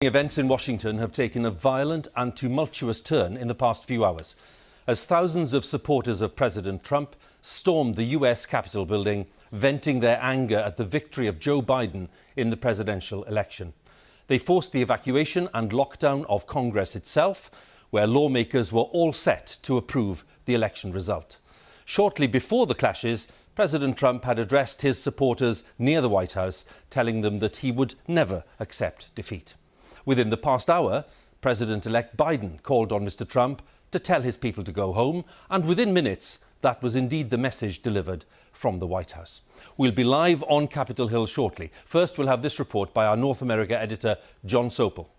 Events in Washington have taken a violent and tumultuous turn in the past few hours, as thousands of supporters of President Trump stormed the US Capitol building, venting their anger at the victory of Joe Biden in the presidential election. They forced the evacuation and lockdown of Congress itself, where lawmakers were all set to approve the election result. Shortly before the clashes, President Trump had addressed his supporters near the White House, telling them that he would never accept defeat. Within the past hour, President-elect Biden called on Mr. Trump to tell his people to go home, and within minutes, that was indeed the message delivered from the White House. We'll be live on Capitol Hill shortly. First, we'll have this report by our North America editor, Jon Sopel.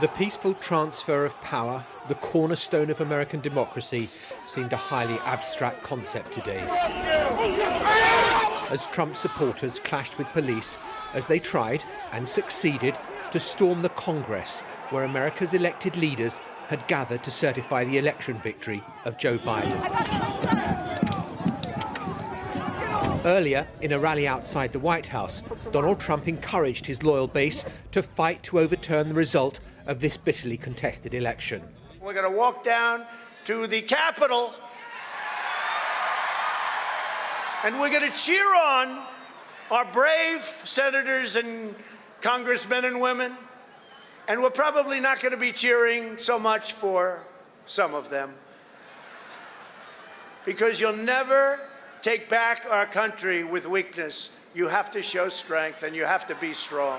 The peaceful transfer of power, the cornerstone of American democracy, seemed a highly abstract concept today, as Trump supporters clashed with police as they tried, and succeeded, to storm the Congress, where America's elected leaders had gathered to certify the election victory of Joe Biden. Earlier, in a rally outside the White House, Donald Trump encouraged his loyal base to fight to overturn the result of this bitterly contested election. We're going to walk down to the Capitol and we're going to cheer on our brave senators and congressmen and women. And we're probably not going to be cheering so much for some of them, because you'll never take back our country with weakness. You have to show strength and you have to be strong.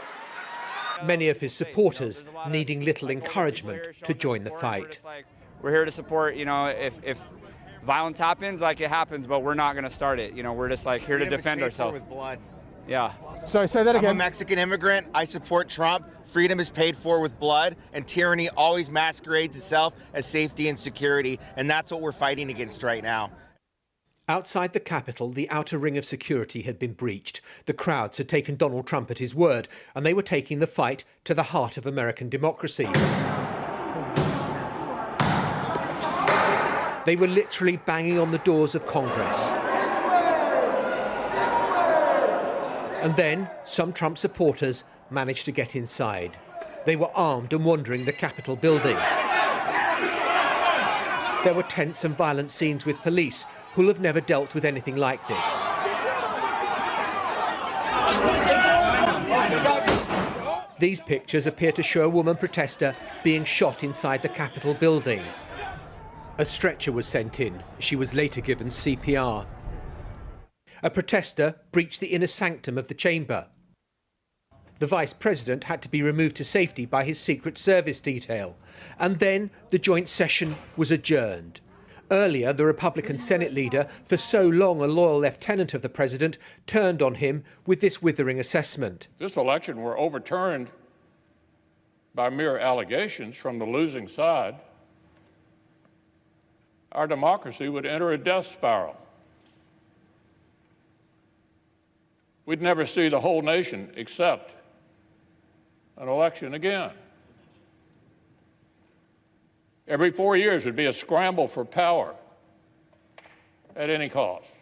Many of his supporters needing little encouragement to join the fight. We're here to support, if violence happens, like it happens, but we're not going to start it. We're just here to defend ourselves. Yeah. Sorry, say that again. I'm a Mexican immigrant. I support Trump. Freedom is paid for with blood, and tyranny always masquerades itself as safety and security, and that's what we're fighting against right now. Outside the Capitol, the outer ring of security had been breached. The crowds had taken Donald Trump at his word, and they were taking the fight to the heart of American democracy. They were literally banging on the doors of Congress. And then some Trump supporters managed to get inside. They were armed and wandering the Capitol building. There were tense and violent scenes with police who'll have never dealt with anything like this. These pictures appear to show a woman protester being shot inside the Capitol building. A stretcher was sent in. She was later given CPR. A protester breached the inner sanctum of the chamber. The Vice President had to be removed to safety by his Secret Service detail. And then the joint session was adjourned. Earlier, the Republican Senate leader, for so long a loyal lieutenant of the president, turned on him with this withering assessment. If this election were overturned by mere allegations from the losing side, our democracy would enter a death spiral. We'd never see the whole nation accept an election again. Every 4 years would be a scramble for power at any cost.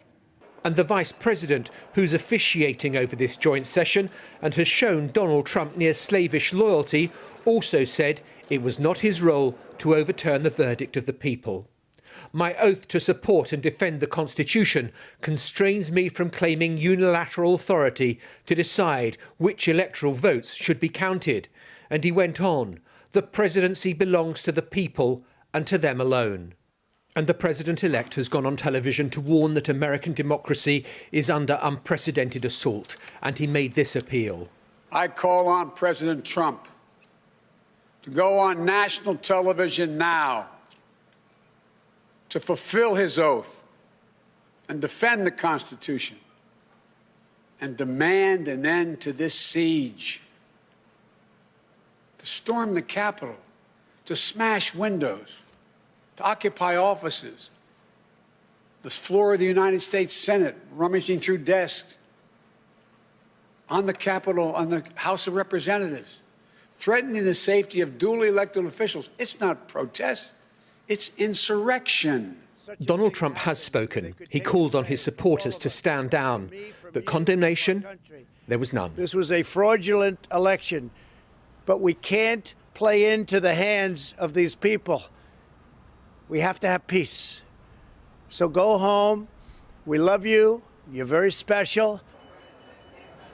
And the Vice President, who's officiating over this joint session and has shown Donald Trump near slavish loyalty, also said it was not his role to overturn the verdict of the people. My oath to support and defend the Constitution constrains me from claiming unilateral authority to decide which electoral votes should be counted. And he went on, the presidency belongs to the people and to them alone. And the president-elect has gone on television to warn that American democracy is under unprecedented assault, and he made this appeal. I call on President Trump to go on national television now to fulfill his oath and defend the Constitution and demand an end to this siege, to storm the Capitol, to smash windows, to occupy offices, the floor of the United States Senate, rummaging through desks, on the Capitol, on the House of Representatives, threatening the safety of duly elected officials. It's not protest. It's insurrection. Donald Trump has spoken. He called on his supporters to stand down. But condemnation? there was none. This was a fraudulent election, but we can't play into the hands of these people. We have to have peace. So go home. We love you. You're very special.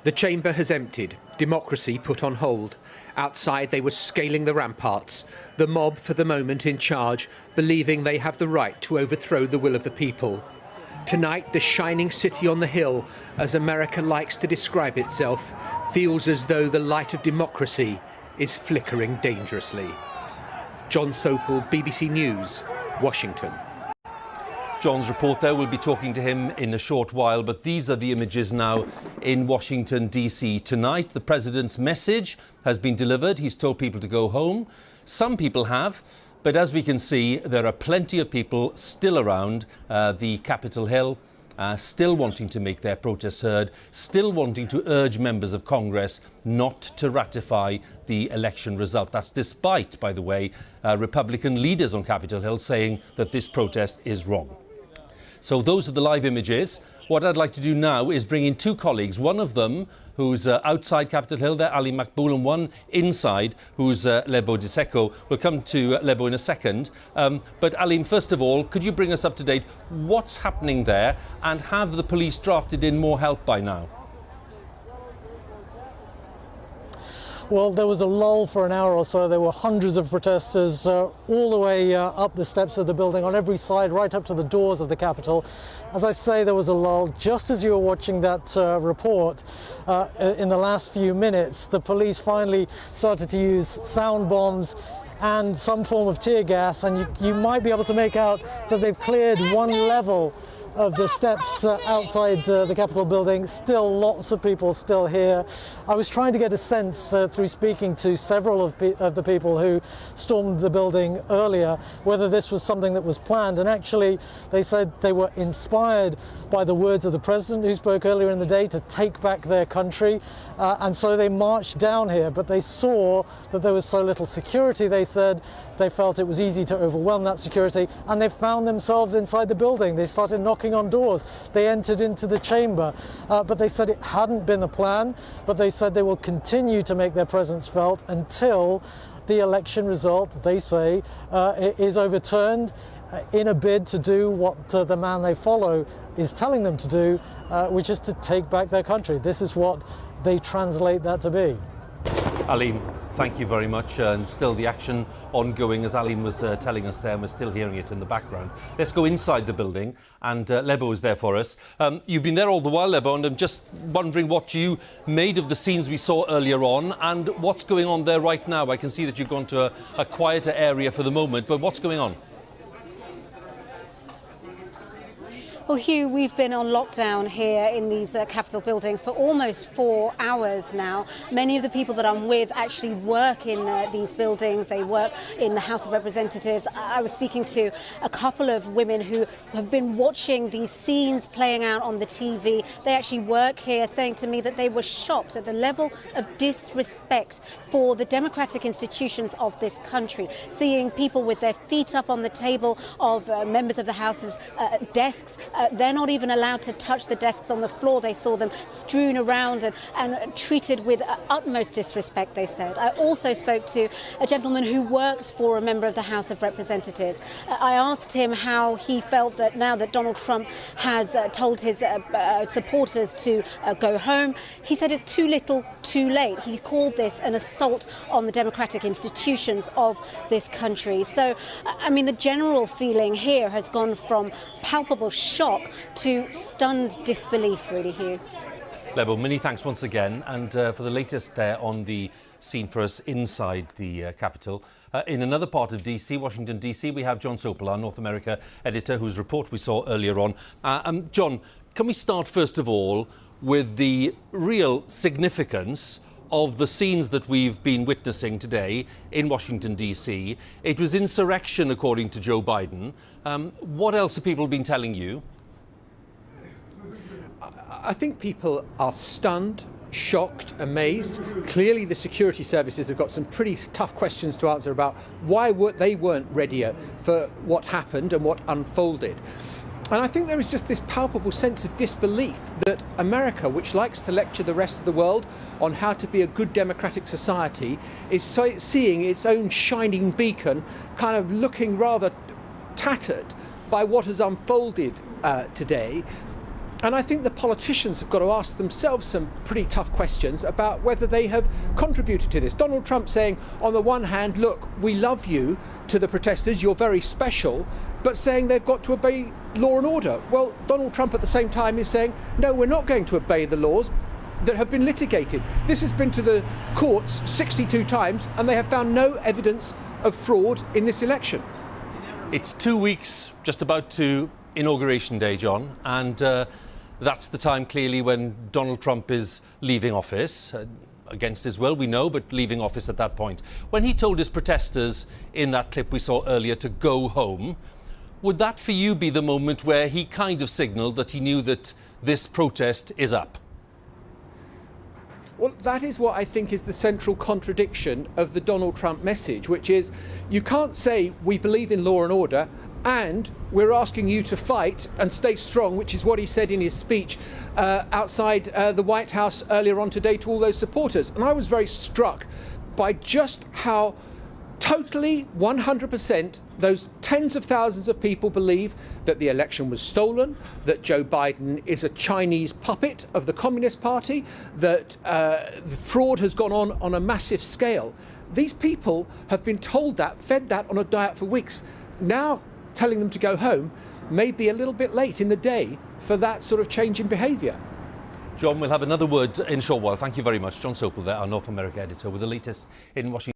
The chamber has emptied, democracy put on hold. Outside, they were scaling the ramparts, the mob for the moment in charge, believing they have the right to overthrow the will of the people. Tonight, the shining city on the hill, as America likes to describe itself, feels as though the light of democracy is flickering dangerously. Jon Sopel, BBC News, Washington. Jon's report there, we'll be talking to him in a short while, but these are the images now in Washington, D.C. tonight. The president's message has been delivered. He's told people to go home. Some people have, but as we can see, there are plenty of people still around the Capitol Hill, still wanting to make their protests heard, still wanting to urge members of Congress not to ratify the election result. That's despite, by the way, Republican leaders on Capitol Hill saying that this protest is wrong. So those are the live images. What I'd like to do now is bring in two colleagues, one of them who's outside Capitol Hill there, Aleem Maqbool, and one inside who's Lebo Diseko. We'll come to Lebo in a second. But Aleem, first of all, could you bring us up to date? What's happening there, and have the police drafted in more help by now? Well, there was a lull for an hour or so. There were hundreds of protesters all the way up the steps of the building on every side, right up to the doors of the Capitol. As I say, there was a lull. Just as you were watching that report, in the last few minutes, the police finally started to use sound bombs and some form of tear gas, and you might be able to make out that they've cleared one level of the steps outside the Capitol building. Still lots of people still here. I was trying to get a sense through speaking to several of the people who stormed the building earlier whether this was something that was planned, and actually they said they were inspired by the words of the president who spoke earlier in the day to take back their country, and so they marched down here, but they saw that there was so little security. They said they felt it was easy to overwhelm that security, and they found themselves inside the building. They started knocking on doors. They entered into the chamber, but they said it hadn't been the plan, but they said they will continue to make their presence felt until the election result, they say, is overturned in a bid to do what the man they follow is telling them to do, which is to take back their country. This is what they translate that to be. Aleem, thank you very much. And still the action ongoing, as Aleem was telling us there, and we're still hearing it in the background. Let's go inside the building, and Lebo is there for us. You've been there all the while, Lebo, and I'm just wondering what you made of the scenes we saw earlier on, and what's going on there right now. I can see that you've gone to a quieter area for the moment, but what's going on? Well, Huw, we've been on lockdown here in these Capitol buildings for almost 4 hours now. Many of the people that I'm with actually work in these buildings. They work in the House of Representatives. I was speaking to a couple of women who have been watching these scenes playing out on the TV. They actually work here, saying to me that they were shocked at the level of disrespect for the democratic institutions of this country. Seeing people with their feet up on the table of members of the House's desks. They're not even allowed to touch the desks on the floor. They saw them strewn around and treated with utmost disrespect, they said. I also spoke to a gentleman who works for a member of the House of Representatives. I asked him how he felt that now that Donald Trump has told his supporters to go home, he said it's too little, too late. He called this an assault on the democratic institutions of this country. So, I mean, the general feeling here has gone from palpable shock to stunned disbelief, really, Huw. Lebo, many thanks once again, and for the latest there on the scene for us inside the Capitol. In another part of DC, Washington DC, we have Jon Sopel, our North America editor, whose report we saw earlier on. Jon, can we start first of all with the real significance of the scenes that we've been witnessing today in Washington, D.C. It was insurrection, according to Joe Biden. What else have people been telling you? I think people are stunned, shocked, amazed. Clearly the security services have got some pretty tough questions to answer about why they weren't readier for what happened and what unfolded. And I think there is just this palpable sense of disbelief that America, which likes to lecture the rest of the world on how to be a good democratic society, is seeing its own shining beacon kind of looking rather tattered by what has unfolded today. And I think the politicians have got to ask themselves some pretty tough questions about whether they have contributed to this. Donald Trump saying, on the one hand, look, we love you, to the protesters, you're very special, but saying they've got to obey law and order. Well, Donald Trump at the same time is saying, no, we're not going to obey the laws that have been litigated. This has been to the courts 62 times and they have found no evidence of fraud in this election. It's 2 weeks just about to Inauguration Day, John, and that's the time clearly when Donald Trump is leaving office. Against his will, we know, but leaving office at that point. When he told his protesters in that clip we saw earlier to go home, would that for you be the moment where he kind of signalled that he knew that this protest is up? Well, that is what I think is the central contradiction of the Donald Trump message, which is you can't say we believe in law and order and we're asking you to fight and stay strong, which is what he said in his speech outside the White House earlier on today to all those supporters. And I was very struck by just how totally 100% those tens of thousands of people believe that the election was stolen, that Joe Biden is a Chinese puppet of the Communist Party, that the fraud has gone on a massive scale. These people have been told that, fed that on a diet for weeks. Now telling them to go home may be a little bit late in the day for that sort of change in behaviour. John, we'll have another word in a short while. Thank you very much. Jon Sopel there, our North America editor, with the latest in Washington.